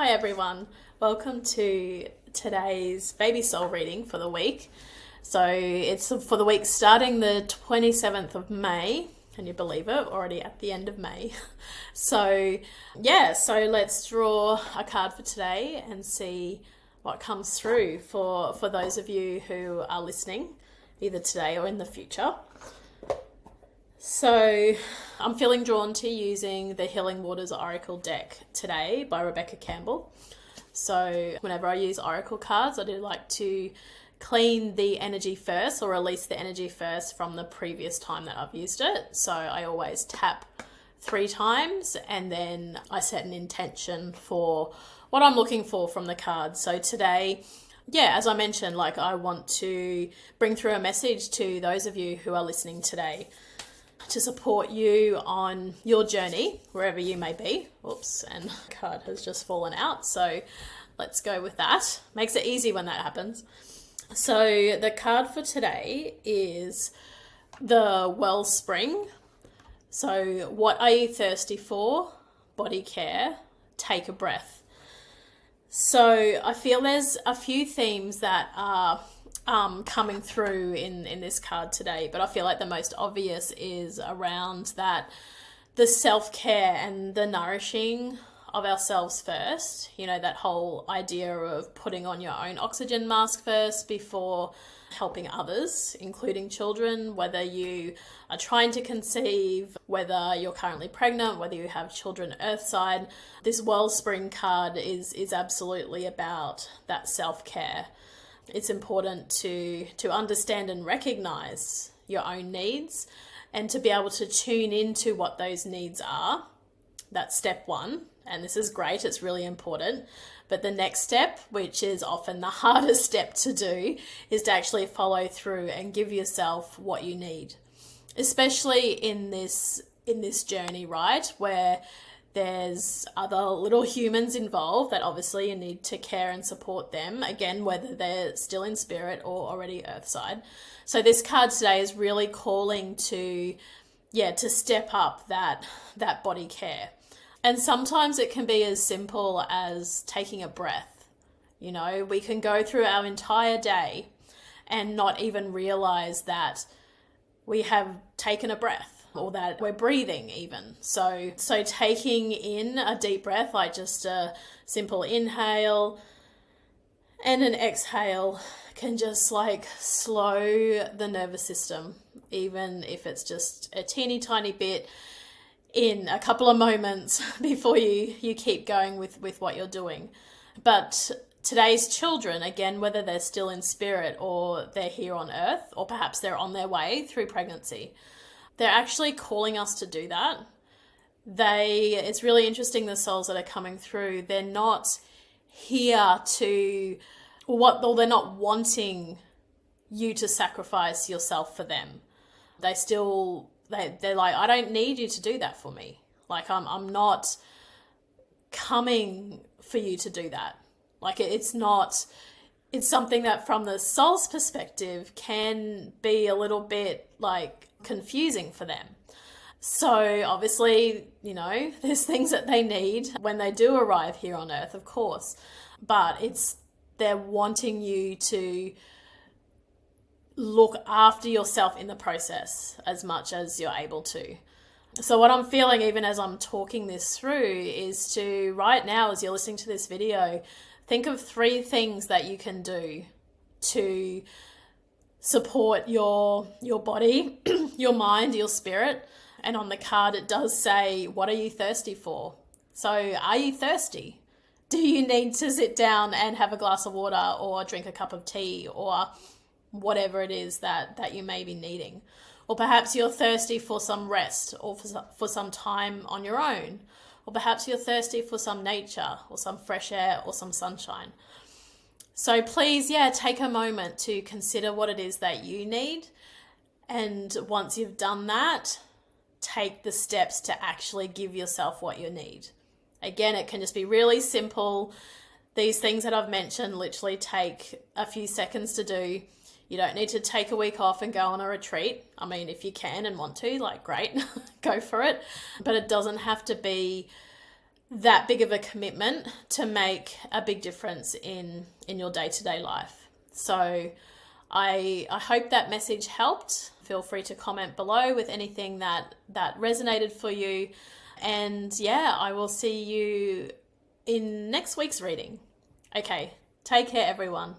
Hi everyone, welcome to today's baby soul reading for the week. So it's for the week starting the 27th of May. Can you believe it? Already at the end of May. So let's draw a card for today and see what comes through for those of you who are listening either today or in the future. So I'm feeling drawn to using the Healing Waters Oracle deck today by Rebecca Campbell. So whenever I use Oracle cards, I do like to clean the energy first or release the energy first from the previous time that I've used it. So I always tap 3 times and then I set an intention for what I'm looking for from the cards. So today, as I mentioned, I want to bring through a message to those of you who are listening today to support you on your journey, wherever you may be. Oops, and the card has just fallen out. So let's go with that. Makes it easy when that happens. So the card for today is the Wellspring. So what are you thirsty for? Body care. Take a breath. So I feel there's a few themes that are coming through in this card today, but I feel like the most obvious is around the self-care and the nourishing of ourselves first. You know, that whole idea of putting on your own oxygen mask first before helping others, including children, whether you are trying to conceive, whether you're currently pregnant, whether you have children earthside. This Wellspring card is absolutely about that self-care. It's important to understand and recognize your own needs and to be able to tune into what those needs are. That's step 1. And this is great. It's really important. But the next step, which is often the hardest step to do, is to actually follow through and give yourself what you need, especially in this journey, right? Where there's other little humans involved that obviously you need to care and support them, again, whether they're still in spirit or already earthside. So this card today is really calling to step up that body care. And sometimes it can be as simple as taking a breath. You know, we can go through our entire day and not even realize that we have taken a breath, or that we're breathing even. So taking in a deep breath, like just a simple inhale and an exhale, can just slow the nervous system, even if it's just a teeny tiny bit in a couple of moments before you keep going with what you're doing. But today's children, again, whether they're still in spirit or they're here on earth, or perhaps they're on their way through pregnancy, they're actually calling us to do that. It's really interesting, the souls that are coming through, they're not here to, they're not wanting you to sacrifice yourself for them. They're like, I don't need you to do that for me. I'm not coming for you to do that. It's something that from the soul's perspective can be a little bit confusing for them. So obviously, there's things that they need when they do arrive here on earth, of course, but they're wanting you to look after yourself in the process as much as you're able to. So what I'm feeling, even as I'm talking this through, is to, right now, as you're listening to this video, think of 3 things that you can do to support your body, your mind, your spirit. And on the card, it does say, what are you thirsty for? So are you thirsty? Do you need to sit down and have a glass of water or drink a cup of tea or whatever it is that you may be needing? Or perhaps you're thirsty for some rest or for some time on your own. Or perhaps you're thirsty for some nature or some fresh air or some sunshine. So please, take a moment to consider what it is that you need. And once you've done that, take the steps to actually give yourself what you need. Again, it can just be really simple. These things that I've mentioned literally take a few seconds to do. You don't need to take a week off and go on a retreat. I mean, if you can and want to, great, go for it. But it doesn't have to be that big of a commitment to make a big difference in your day-to-day life. So I hope that message helped. Feel free to comment below with anything that resonated for you. And yeah, I will see you in next week's reading. Okay, take care everyone.